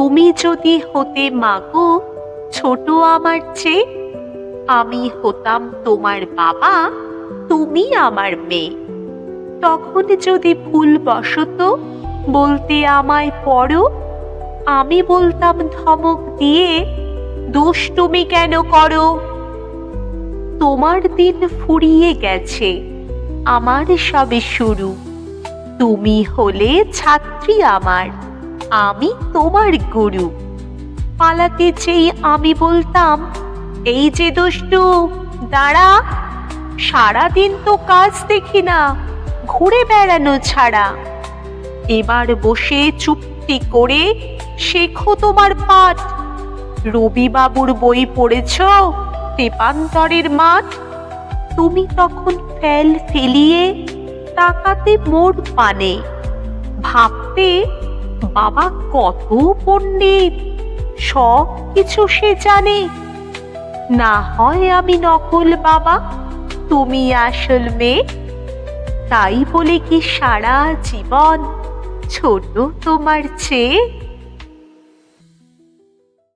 তুমি যদি হতে মাগো ছোট আমার চেয়ে, আমি হতাম তোমার বাবা, তুমি আমার মেয়ে। তখন যদি ভুলবশত বলতে আমায় পড়ো, আমি বলতাম ধমক দিয়ে, দোষ তুমি কেন করো? তোমার দিন ফুরিয়ে গেছে, আমার সবে শুরু। তুমি হলে ছাত্রী আমার, আমি তোমার গুরু। পালাতে চেয়ে আমি বলতাম, এই যে দুষ্টু, দাঁড়া, সারাদিন তো কাজ দেখি না, ঘুরে বেড়ানো ছাড়া। এবার বসে চুপটি করে শেখো তোমার পাঠ। রবিবাবুর বই পড়েছ, তেপান্তরের মাঠ? তুমি তখন ফেল ফেলিয়ে তাকাতে মোর পানে, ভাবতে বাবা কত পণ্ডিত, সব কিছু সে জানে। না হয় আমি নকল বাবা, তুমি আসল মেয়ে। তাই বলে কি সারা জীবন ছোট তোমার চেয়ে?